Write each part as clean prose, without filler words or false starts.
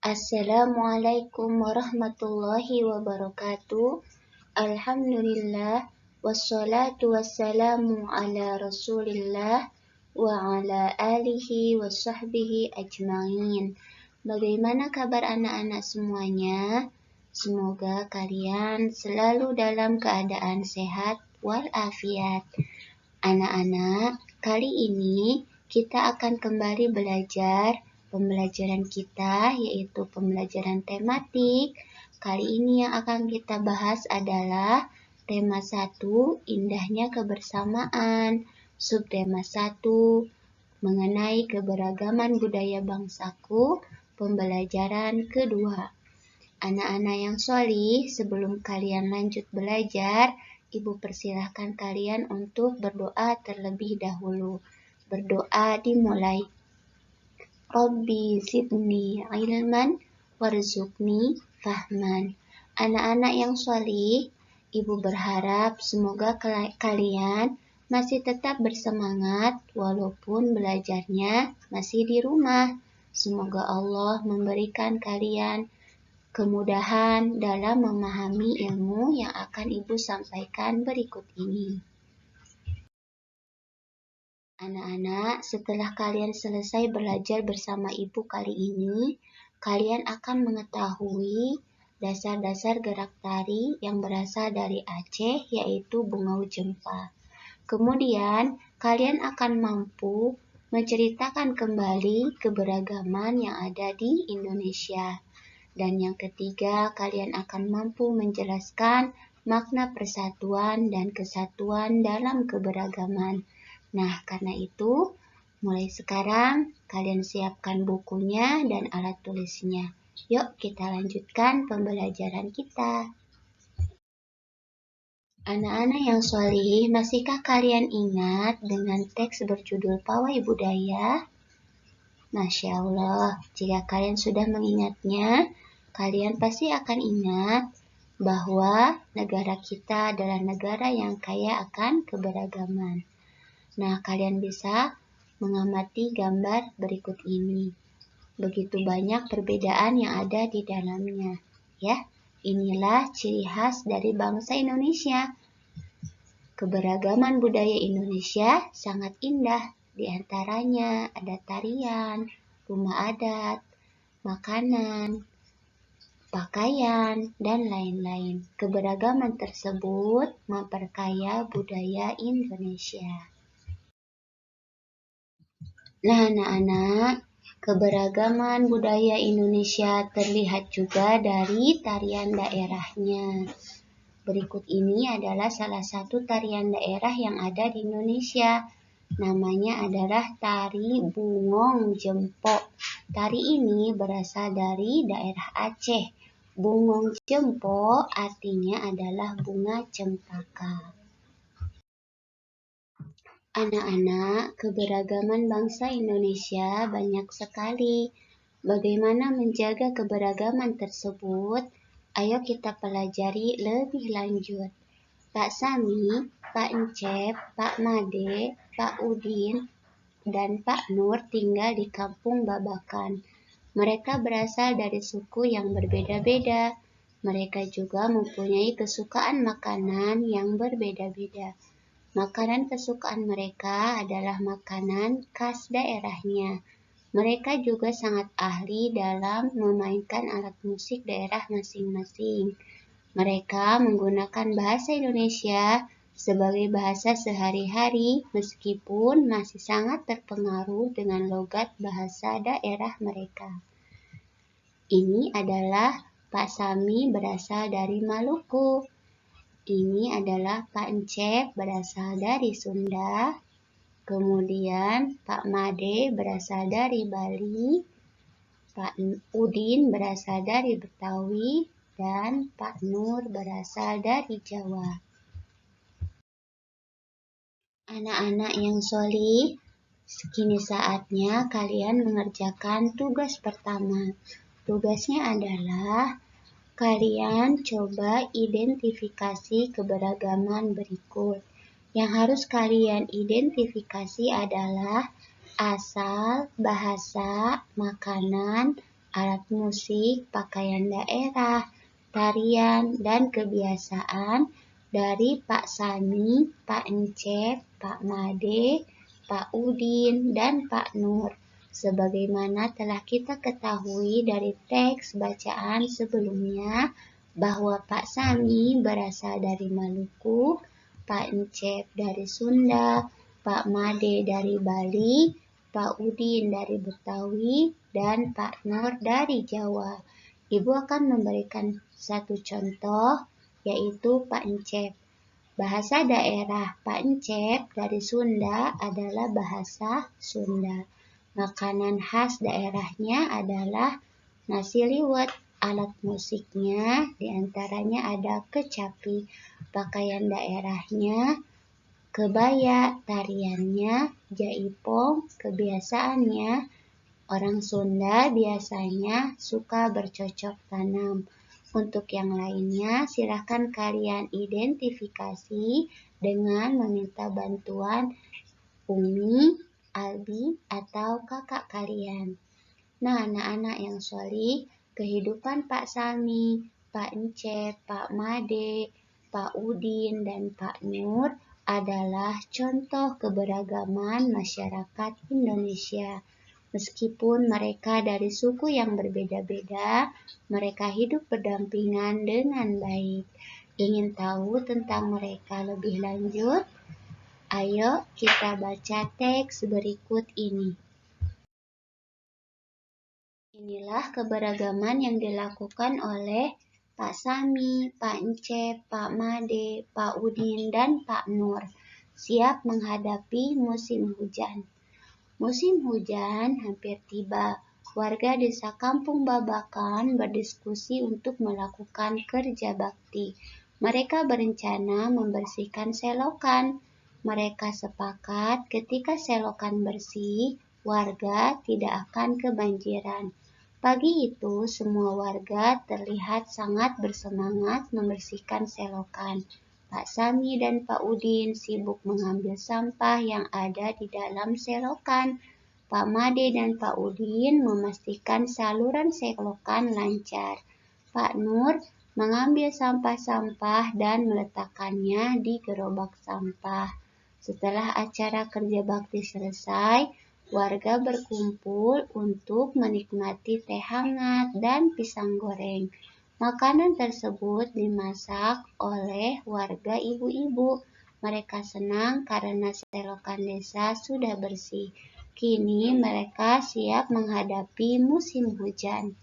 Assalamualaikum warahmatullahi wabarakatuh. Alhamdulillah wassalatu wassalamu ala Rasulillah wa ala alihi wa sahbihi ajmain. Bagaimana kabar anak-anak semuanya? Semoga kalian selalu dalam keadaan sehat walafiat. Anak-anak, kali ini kita akan kembali belajar pembelajaran kita, yaitu pembelajaran tematik. Kali ini yang akan kita bahas adalah tema 1, indahnya kebersamaan. Subtema 1, mengenai keberagaman budaya bangsaku. Pembelajaran kedua. Anak-anak yang sholih, sebelum kalian lanjut belajar, Ibu persilahkan kalian untuk berdoa terlebih dahulu. Berdoa dimulai. Rabbi zidni ilman warzuqni fahman. Anak-anak yang sholih, Ibu berharap semoga kalian masih tetap bersemangat walaupun belajarnya masih di rumah. Semoga Allah memberikan kalian kemudahan dalam memahami ilmu yang akan Ibu sampaikan berikut ini. Anak-anak, setelah kalian selesai belajar bersama Ibu kali ini, kalian akan mengetahui dasar-dasar gerak tari yang berasal dari Aceh, yaitu Bungau Jempa. Kemudian, kalian akan mampu menceritakan kembali keberagaman yang ada di Indonesia. Dan yang ketiga, kalian akan mampu menjelaskan makna persatuan dan kesatuan dalam keberagaman. Nah, karena itu, mulai sekarang kalian siapkan bukunya dan alat tulisnya. Yuk kita lanjutkan pembelajaran kita. Anak-anak yang sholih, masihkah kalian ingat dengan teks berjudul Pawai Budaya? Masya Allah, jika kalian sudah mengingatnya, kalian pasti akan ingat bahwa negara kita adalah negara yang kaya akan keberagaman. Nah, kalian bisa mengamati gambar berikut ini. Begitu banyak perbedaan yang ada di dalamnya. Ya, inilah ciri khas dari bangsa Indonesia. Keberagaman budaya Indonesia sangat indah. Di antaranya ada tarian, rumah adat, makanan, pakaian, dan lain-lain. Keberagaman tersebut memperkaya budaya Indonesia. Nah, anak-anak, keberagaman budaya Indonesia terlihat juga dari tarian daerahnya. Berikut ini adalah salah satu tarian daerah yang ada di Indonesia. Namanya adalah Tari Bungong Jempok. Tari ini berasal dari daerah Aceh. Bungong Jempok artinya adalah bunga cempaka. Anak-anak, keberagaman bangsa Indonesia banyak sekali. Bagaimana menjaga keberagaman tersebut? Ayo kita pelajari lebih lanjut. Pak Sami, Pak Encep, Pak Made, Pak Udin, dan Pak Nur tinggal di Kampung Babakan. Mereka berasal dari suku yang berbeda-beda. Mereka juga mempunyai kesukaan makanan yang berbeda-beda. Makanan kesukaan mereka adalah makanan khas daerahnya. Mereka juga sangat ahli dalam memainkan alat musik daerah masing-masing. Mereka menggunakan bahasa Indonesia sebagai bahasa sehari-hari meskipun masih sangat terpengaruh dengan logat bahasa daerah mereka. Ini adalah Pak Sami berasal dari Maluku. Ini adalah Pak Encep berasal dari Sunda. Kemudian Pak Made berasal dari Bali. Pak Udin berasal dari Betawi. Dan Pak Nur berasal dari Jawa. Anak-anak yang sholih, kini saatnya kalian mengerjakan tugas pertama. Tugasnya adalah kalian coba identifikasi keberagaman berikut. Yang harus kalian identifikasi adalah asal, bahasa, makanan, alat musik, pakaian daerah, tarian, dan kebiasaan dari Pak Sami, Pak Encep, Pak Made, Pak Udin, dan Pak Nur. Sebagaimana telah kita ketahui dari teks bacaan sebelumnya, bahwa Pak Sami berasal dari Maluku, Pak Encep dari Sunda, Pak Made dari Bali, Pak Udin dari Betawi, dan Pak Nur dari Jawa. Ibu akan memberikan satu contoh, yaitu Pak Encep. Bahasa daerah Pak Encep dari Sunda adalah bahasa Sunda. Makanan khas daerahnya adalah nasi liwet. Alat musiknya diantaranya ada kecapi. Pakaian daerahnya kebaya, tariannya jaipong, kebiasaannya orang Sunda biasanya suka bercocok tanam. Untuk yang lainnya, silakan kalian identifikasi dengan meminta bantuan Umi, Albi, atau kakak kalian. Nah, anak-anak yang solih, kehidupan Pak Sami, Pak Encep, Pak Made, Pak Udin, dan Pak Nur adalah contoh keberagaman masyarakat Indonesia. Meskipun mereka dari suku yang berbeda-beda, mereka hidup berdampingan dengan baik. Ingin tahu tentang mereka lebih lanjut? Ayo kita baca teks berikut ini. Inilah keberagaman yang dilakukan oleh Pak Sami, Pak Encep, Pak Made, Pak Udin, dan Pak Nur. Siap menghadapi musim hujan. Musim hujan hampir tiba. Warga desa Kampung Babakan berdiskusi untuk melakukan kerja bakti. Mereka berencana membersihkan selokan. Mereka sepakat ketika selokan bersih, warga tidak akan kebanjiran. Pagi itu, semua warga terlihat sangat bersemangat membersihkan selokan. Pak Sami dan Pak Udin sibuk mengambil sampah yang ada di dalam selokan. Pak Made dan Pak Udin memastikan saluran selokan lancar. Pak Nur mengambil sampah-sampah dan meletakkannya di gerobak sampah. Setelah acara kerja bakti selesai, warga berkumpul untuk menikmati teh hangat dan pisang goreng. Makanan tersebut dimasak oleh warga ibu-ibu. Mereka senang karena selokan desa sudah bersih. Kini mereka siap menghadapi musim hujan.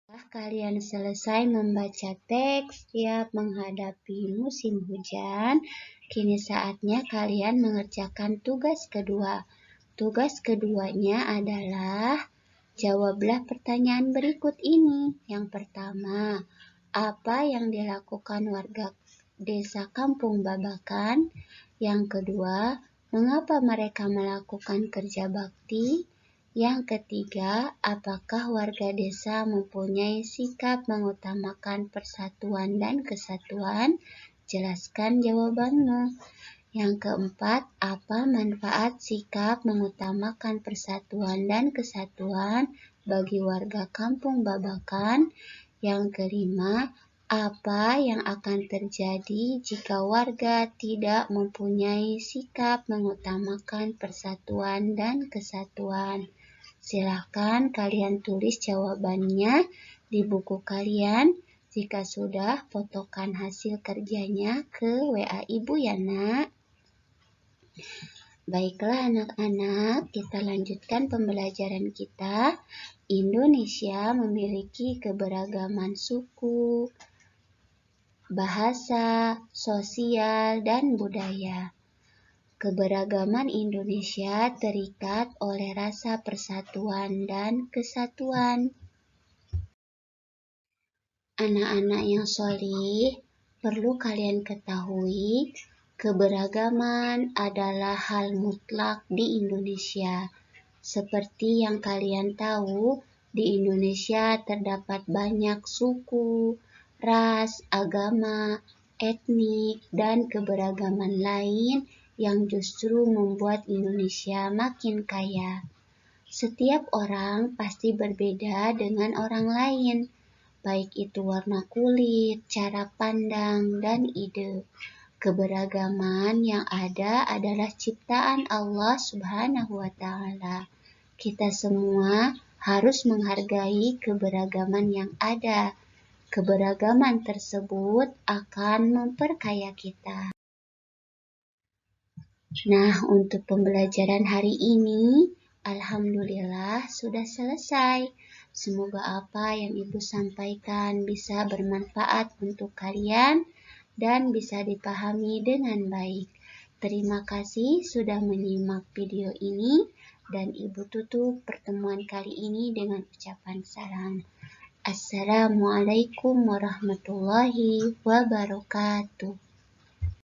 Setelah kalian selesai membaca teks siap menghadapi musim hujan, kini saatnya kalian mengerjakan tugas kedua. Tugas keduanya adalah jawablah pertanyaan berikut ini. Yang pertama, apa yang dilakukan warga desa Kampung Babakan? Yang kedua, mengapa mereka melakukan kerja bakti? Yang ketiga, apakah warga desa mempunyai sikap mengutamakan persatuan dan kesatuan? Jelaskan jawabanmu. Yang keempat, apa manfaat sikap mengutamakan persatuan dan kesatuan bagi warga Kampung Babakan? Yang kelima, apa yang akan terjadi jika warga tidak mempunyai sikap mengutamakan persatuan dan kesatuan? Silahkan kalian tulis jawabannya di buku kalian. Jika sudah, fotokan hasil kerjanya ke WA Ibu ya, Nak. Baiklah anak-anak, kita lanjutkan pembelajaran kita. Indonesia memiliki keberagaman suku, bahasa, sosial, dan budaya. Keberagaman Indonesia terikat oleh rasa persatuan dan kesatuan. Anak-anak yang solih, perlu kalian ketahui, keberagaman adalah hal mutlak di Indonesia. Seperti yang kalian tahu, di Indonesia terdapat banyak suku, ras, agama, etnik, dan keberagaman lain yang justru membuat Indonesia makin kaya. Setiap orang pasti berbeda dengan orang lain, baik itu warna kulit, cara pandang, dan ide. Keberagaman yang ada adalah ciptaan Allah Subhanahu wa Ta'ala. Kita semua harus menghargai keberagaman yang ada. Keberagaman tersebut akan memperkaya kita. Nah, untuk pembelajaran hari ini, alhamdulillah sudah selesai. Semoga apa yang Ibu sampaikan bisa bermanfaat untuk kalian dan bisa dipahami dengan baik. Terima kasih sudah menyimak video ini dan Ibu tutup pertemuan kali ini dengan ucapan salam. Assalamualaikum warahmatullahi wabarakatuh.